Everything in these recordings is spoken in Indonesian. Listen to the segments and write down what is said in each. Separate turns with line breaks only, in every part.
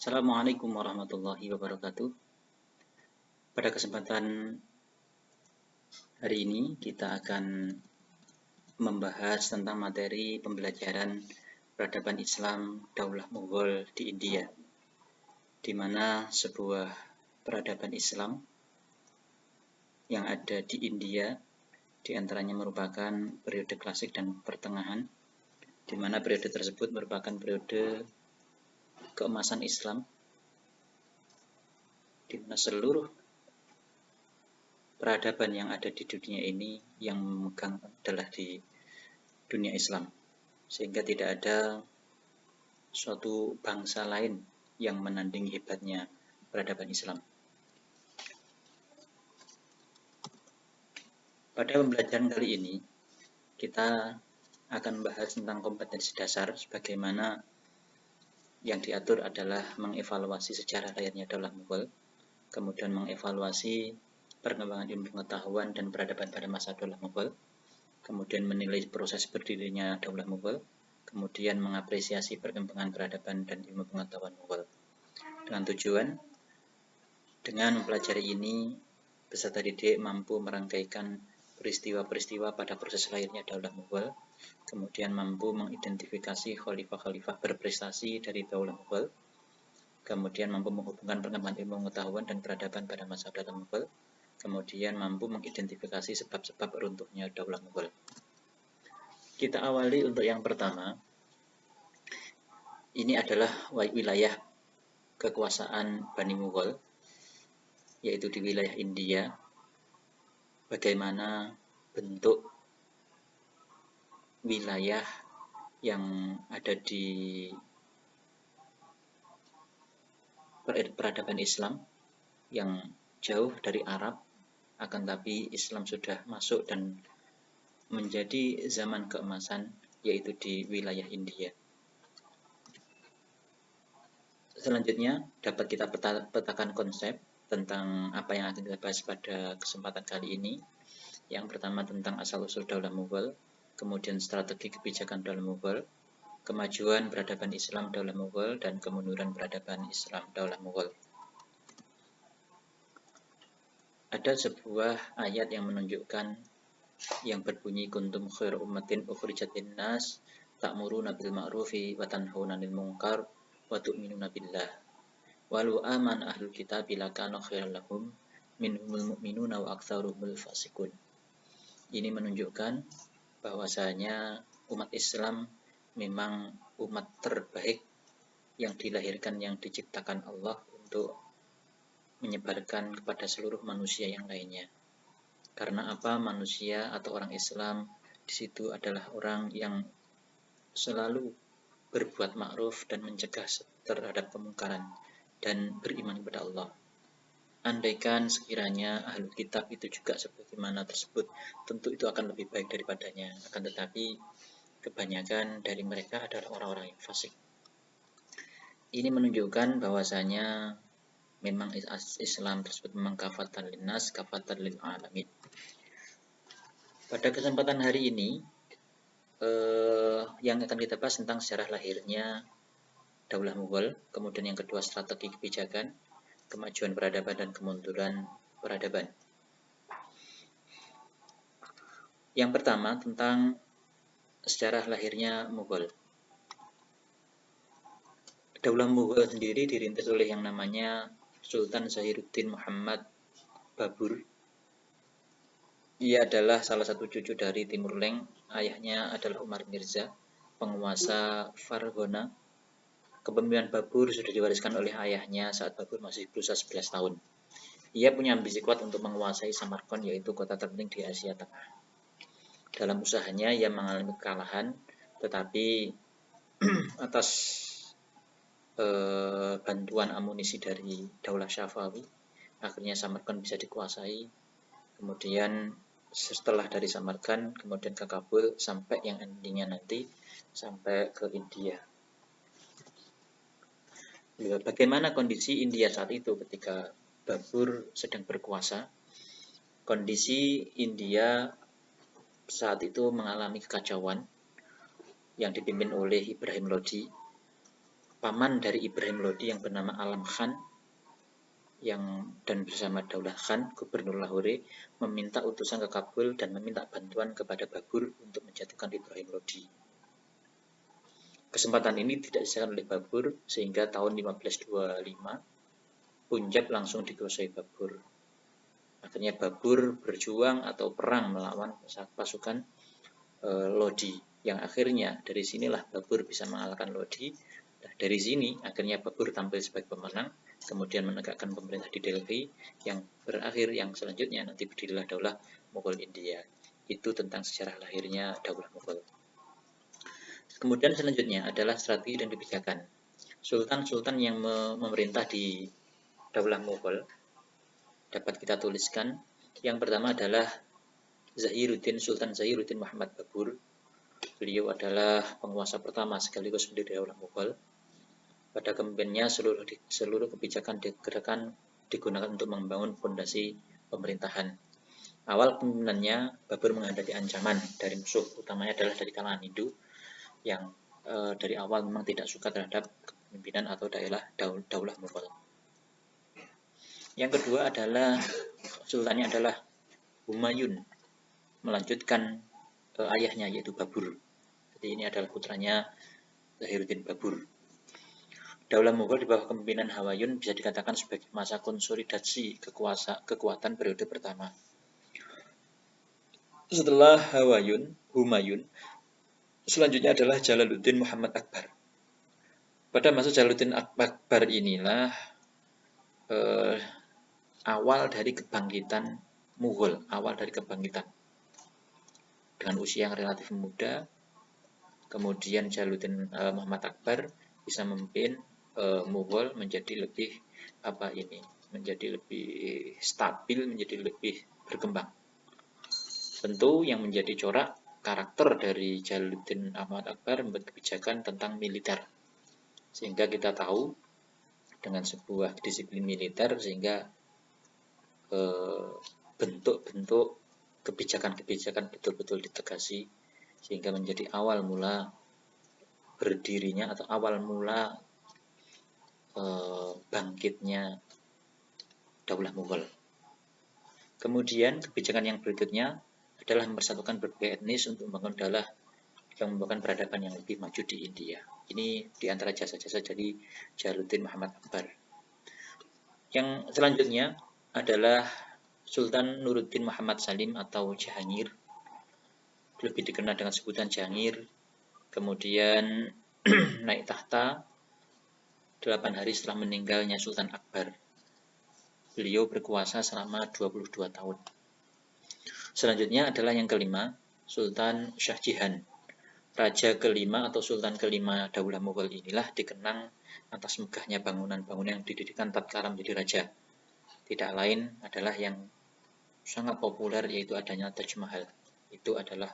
Assalamualaikum warahmatullahi wabarakatuh. Pada kesempatan hari ini kita akan membahas tentang materi pembelajaran peradaban Islam Daulah Mughal di India, di mana sebuah peradaban Islam yang ada di India diantaranya merupakan periode klasik dan pertengahan, di mana periode tersebut merupakan periode keemasan Islam, di mana seluruh peradaban yang ada di dunia ini yang memegang adalah di dunia Islam, sehingga tidak ada suatu bangsa lain yang menandingi hebatnya peradaban Islam. Pada pembelajaran kali ini kita akan membahas tentang kompetensi dasar, sebagaimana yang diatur adalah mengevaluasi sejarah lahirnya Daulah Mughal, kemudian mengevaluasi perkembangan ilmu pengetahuan dan peradaban pada masa Daulah Mughal, kemudian menilai proses berdirinya Daulah Mughal, kemudian mengapresiasi perkembangan peradaban dan ilmu pengetahuan Mughal. Dengan tujuan, dengan mempelajari ini, peserta didik mampu merangkaikan peristiwa-peristiwa pada proses lahirnya Daulah Mughal, kemudian mampu mengidentifikasi khalifah-khalifah berprestasi dari Daulah Mughal, kemudian mampu menghubungkan perkembangan ilmu pengetahuan dan peradaban pada masa Daulah Mughal, kemudian mampu mengidentifikasi sebab-sebab runtuhnya Daulah Mughal. Kita awali untuk yang pertama. Ini adalah wilayah kekuasaan Bani Mughal, yaitu di wilayah India. Bagaimana bentuk wilayah yang ada di peradaban Islam yang jauh dari Arab, akan tapi Islam sudah masuk dan menjadi zaman keemasan, yaitu di wilayah India. Selanjutnya dapat kita petakan konsep tentang apa yang akan kita bahas pada kesempatan kali ini. Yang pertama tentang asal-usul Daulah Mughal, kemudian strategi kebijakan Daulah Mughal, kemajuan peradaban Islam Daulah Mughal, dan kemunduran peradaban Islam Daulah Mughal. Ada sebuah ayat yang menunjukkan, yang berbunyi kuntum khairu ummatin ukhrijat linnas ta'muruna bil ma'rufi wa tanhauna 'anil munkar wa tu'minuna billah. Walau aman ahlul kitabi lakana khairan lahum minhumul mu'minuna wa aktsaruhumul fasiqun. Ini menunjukkan bahwasanya umat Islam memang umat terbaik yang dilahirkan, yang diciptakan Allah untuk menyebarkan kepada seluruh manusia yang lainnya. Karena apa? Manusia atau orang Islam di situ adalah orang yang selalu berbuat ma'ruf dan mencegah terhadap kemungkaran dan beriman kepada Allah. Andaikan sekiranya ahlu kitab itu juga sebagaimana tersebut, tentu itu akan lebih baik daripadanya. Akan tetapi kebanyakan dari mereka adalah orang-orang yang fasik. Ini menunjukkan bahwasanya memang Islam tersebut memang kafatan linnas, kafatan lil alamin. Pada kesempatan hari ini yang akan kita bahas tentang sejarah lahirnya Daulah Mughal, kemudian yang kedua strategi kebijakan, kemajuan peradaban dan kemunduran peradaban. Yang pertama tentang sejarah lahirnya Mughal. Daulah Mughal sendiri dirintis oleh yang namanya Sultan Zahiruddin Muhammad Babur. Ia adalah salah satu cucu dari Timur Leng. Ayahnya adalah Umar Mirza, penguasa Fargona. Kepemimpinan Babur sudah diwariskan oleh ayahnya saat Babur masih berusia 11 tahun. Ia punya ambisi kuat untuk menguasai Samarkand, yaitu kota terpenting di Asia Tengah. Dalam usahanya ia mengalami kekalahan, tetapi atas bantuan amunisi dari Daulah Syafawi, akhirnya Samarkand bisa dikuasai. Kemudian setelah dari Samarkand, kemudian ke Kabul, sampai yang endingnya nanti sampai ke India. Bagaimana kondisi India saat itu ketika Babur sedang berkuasa? Kondisi India saat itu mengalami kekacauan yang dipimpin oleh Ibrahim Lodi. paman dari Ibrahim Lodi yang bernama Alam Khan dan bersama Daulah Khan, Gubernur Lahore, meminta utusan ke Kabul dan meminta bantuan kepada Babur untuk menjatuhkan Ibrahim Lodi. Kesempatan ini tidak disahkan oleh Babur sehingga tahun 1525 Punjab langsung dikuasai Babur. Akhirnya Babur berjuang atau perang melawan pasukan Lodi, yang akhirnya dari sinilah Babur bisa mengalahkan Lodi. Nah, dari sini akhirnya Babur tampil sebagai pemenang, kemudian menegakkan pemerintah di Delhi, yang berakhir yang selanjutnya nanti berdirilah Daulah Mughal India. Itu tentang sejarah lahirnya Daulah Mughal. Kemudian selanjutnya adalah strategi dan kebijakan. Sultan-sultan yang memerintah di Daulah Mughal dapat kita tuliskan. Yang pertama adalah Sultan Zahiruddin Muhammad Babur. Beliau adalah penguasa pertama sekaligus pendiri Daulah Mughal. Pada kepemimpinannya seluruh kebijakan gerakan digunakan untuk membangun fondasi pemerintahan. Awal kepemimpinannya Babur menghadapi ancaman dari musuh, utamanya adalah dari kalangan Hindu yang dari awal memang tidak suka terhadap kepemimpinan atau Daulah Mughal. Yang kedua adalah sultannya adalah Humayun, melanjutkan ayahnya yaitu Babur. Jadi ini adalah putranya Zahiruddin Babur. Daulah Mughal di bawah kepemimpinan Humayun bisa dikatakan sebagai masa konsolidasi kekuatan periode pertama. Setelah Humayun, selanjutnya adalah Jalaluddin Muhammad Akbar. Pada masa Jalaluddin Akbar inilah awal dari kebangkitan Mughal, dengan usia yang relatif muda. Kemudian Jalaluddin Muhammad Akbar bisa memimpin Mughal menjadi lebih stabil, menjadi lebih berkembang. Tentu yang menjadi corak karakter dari Jalaluddin Muhammad Akbar membuat kebijakan tentang militer, sehingga kita tahu dengan sebuah disiplin militer sehingga bentuk-bentuk kebijakan-kebijakan betul-betul ditegasi, sehingga menjadi awal mula berdirinya atau awal mula bangkitnya Daulah Mughal. Kemudian kebijakan yang berikutnya adalah mempersatukan berbagai etnis untuk membangun daulah yang membawakan peradaban yang lebih maju di India. Ini diantara jasa-jasa dari Jalaluddin Muhammad Akbar. Yang selanjutnya adalah Sultan Nuruddin Muhammad Salim atau Jahangir, lebih dikenal dengan sebutan Jahangir. Kemudian naik tahta 8 hari setelah meninggalnya Sultan Akbar. Beliau berkuasa selama 22 tahun. Selanjutnya adalah yang kelima, Sultan Shah Jahan. Raja kelima atau Sultan kelima Daulah Mughal inilah dikenang atas megahnya bangunan-bangunan yang didirikan tatkala menjadi raja. Tidak lain adalah yang sangat populer, yaitu adanya Taj Mahal. Itu adalah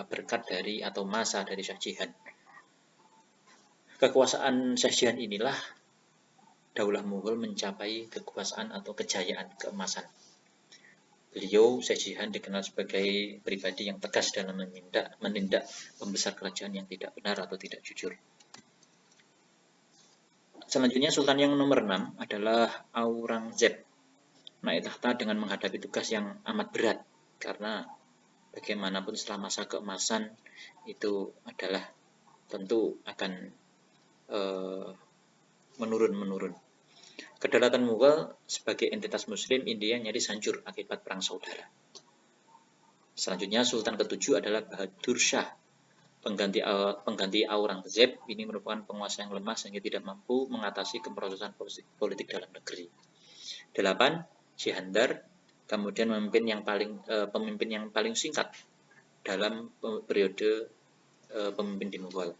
berkat dari atau masa dari Shah Jahan. Kekuasaan Shah Jahan inilah Daulah Mughal mencapai kekuasaan atau kejayaan, keemasan. Beliau Shah Jahan dikenal sebagai pribadi yang tegas dalam menindak pembesar kerajaan yang tidak benar atau tidak jujur. Selanjutnya Sultan yang nomor 6 adalah Aurangzeb. Naik tahta dengan menghadapi tugas yang amat berat, karena bagaimanapun setelah masa keemasan itu adalah tentu akan menurun. Kedaulatan Mughal sebagai entitas muslim India nyaris hancur akibat perang saudara. Selanjutnya Sultan ke-7 adalah Bahadur Shah, pengganti Aurangzeb. Ini merupakan penguasa yang lemah sehingga tidak mampu mengatasi kemerosotan politik dalam negeri. 8. Jihandar, kemudian pemimpin yang paling singkat dalam periode pemimpin di Mughal.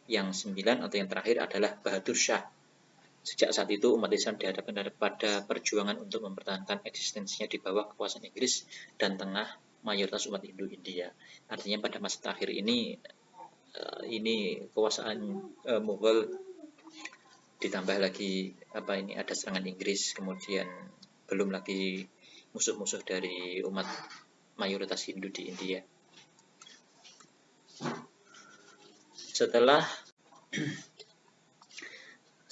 Yang 9 atau yang terakhir adalah Bahadur Shah. Sejak saat itu umat Islam dihadapkan pada perjuangan untuk mempertahankan eksistensinya di bawah kekuasaan Inggris dan tengah mayoritas umat Hindu India. Artinya pada masa terakhir ini kekuasaan Mughal ditambah lagi ada serangan Inggris, kemudian belum lagi musuh-musuh dari umat mayoritas Hindu di India. Setelah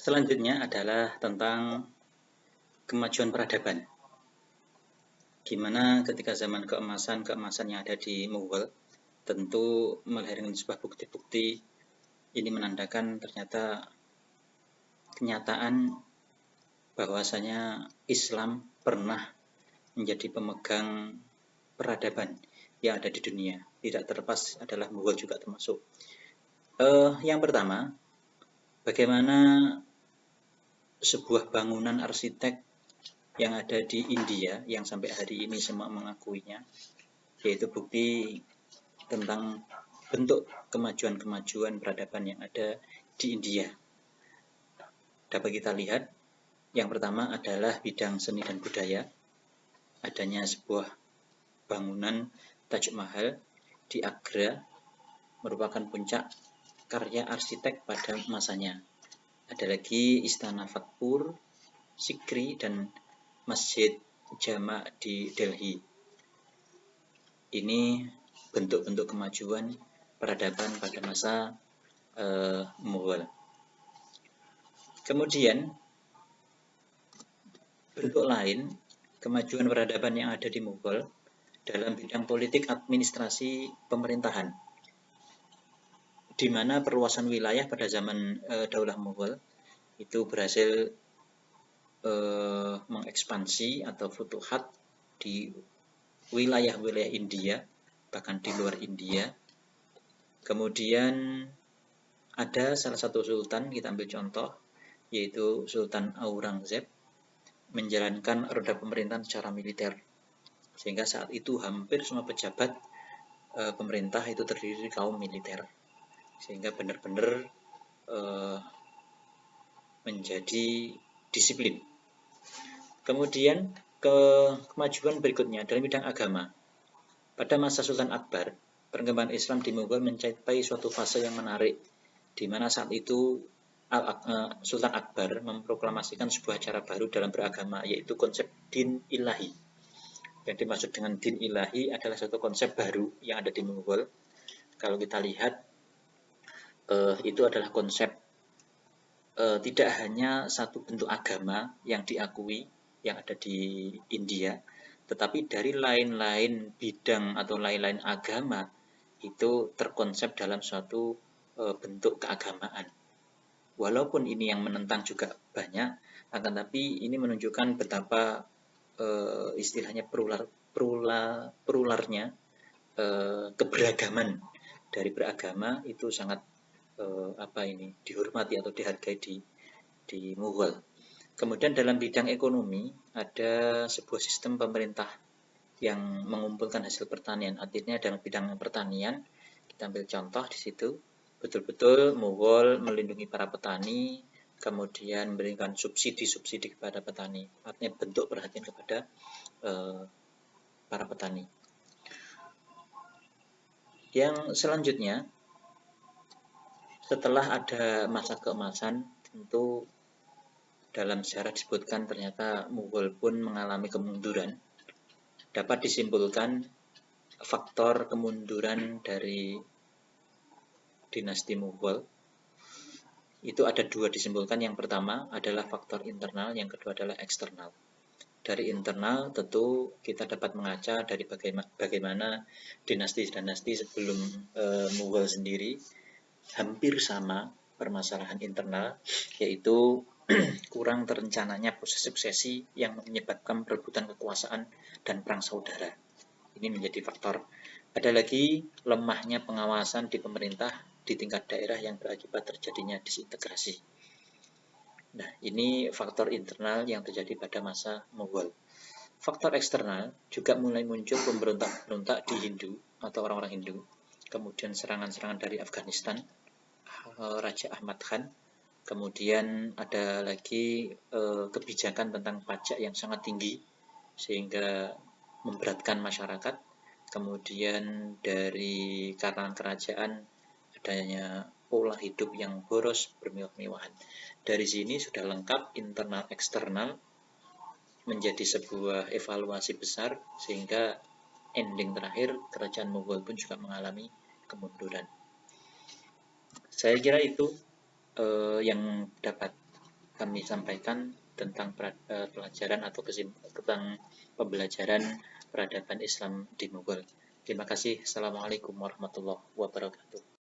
Selanjutnya adalah tentang kemajuan peradaban. Gimana ketika zaman keemasan yang ada di Mughal tentu melahirkan sebuah bukti-bukti. Ini menandakan ternyata kenyataan bahwasanya Islam pernah menjadi pemegang peradaban yang ada di dunia. Tidak terlepas adalah Mughal juga termasuk. Yang pertama, bagaimana sebuah bangunan arsitek yang ada di India yang sampai hari ini semua mengakuinya, yaitu bukti tentang bentuk kemajuan-kemajuan peradaban yang ada di India. Dapat kita lihat, yang pertama adalah bidang seni dan budaya. Adanya sebuah bangunan Taj Mahal di Agra merupakan puncak karya arsitek pada masanya. Ada lagi Istana Fatpur, Sikri, dan Masjid Jama di Delhi. Ini bentuk-bentuk kemajuan peradaban pada masa Mughal. Kemudian bentuk lain kemajuan peradaban yang ada di Mughal dalam bidang politik administrasi pemerintahan, di mana perluasan wilayah pada zaman Daulah Mughal itu berhasil mengekspansi atau futuhat di wilayah-wilayah India, bahkan di luar India. Kemudian ada salah satu sultan, kita ambil contoh, yaitu Sultan Aurangzeb, menjalankan roda pemerintahan secara militer. Sehingga saat itu hampir semua pejabat pemerintah itu terdiri dari kaum militer. Sehingga benar-benar menjadi disiplin. Kemudian kemajuan berikutnya dalam bidang agama. Pada masa Sultan Akbar, perkembangan Islam di Mughal mencapai suatu fase yang menarik, di mana saat itu Sultan Akbar memproklamasikan sebuah cara baru dalam beragama, yaitu konsep din ilahi. Yang dimaksud dengan din ilahi adalah suatu konsep baru yang ada di Mughal. Kalau kita lihat, itu adalah konsep tidak hanya satu bentuk agama yang diakui yang ada di India, tetapi dari lain-lain bidang atau lain-lain agama itu terkonsep dalam suatu bentuk keagamaan. Walaupun ini yang menentang juga banyak, akan tapi ini menunjukkan betapa istilahnya perularnya keberagaman dari beragama itu sangat dihormati atau dihargai di Mughal. Kemudian dalam bidang ekonomi ada sebuah sistem pemerintah yang mengumpulkan hasil pertanian. Artinya dalam bidang pertanian, kita ambil contoh di situ, betul-betul Mughal melindungi para petani, kemudian memberikan subsidi-subsidi kepada petani. Artinya bentuk perhatian kepada para petani. Yang selanjutnya, setelah ada masa keemasan, tentu dalam sejarah disebutkan ternyata Mughal pun mengalami kemunduran. Dapat disimpulkan faktor kemunduran dari dinasti Mughal itu ada dua disimpulkan. Yang pertama adalah faktor internal, yang kedua adalah eksternal. Dari internal tentu kita dapat mengaca dari bagaimana dinasti-dinasti sebelum Mughal sendiri hampir sama permasalahan internal, yaitu kurang terencananya proses suksesi yang menyebabkan perebutan kekuasaan dan perang saudara. Ini menjadi faktor. Ada lagi lemahnya pengawasan di pemerintah di tingkat daerah yang berakibat terjadinya disintegrasi. Nah, ini faktor internal yang terjadi pada masa Mughal. Faktor eksternal juga mulai muncul pemberontak-pemberontak di Hindu atau orang-orang Hindu. Kemudian serangan-serangan dari Afghanistan, Raja Ahmad Khan. Kemudian ada lagi kebijakan tentang pajak yang sangat tinggi sehingga memberatkan masyarakat. Kemudian dari kalangan kerajaan adanya pola hidup yang boros, bermewah-mewahan. Dari sini sudah lengkap internal eksternal menjadi sebuah evaluasi besar, sehingga ending terakhir kerajaan Mughal pun juga mengalami kemunduran. Saya kira itu yang dapat kami sampaikan tentang pelajaran atau tentang pembelajaran peradaban Islam di Mughal. Terima kasih. Assalamualaikum warahmatullahi wabarakatuh.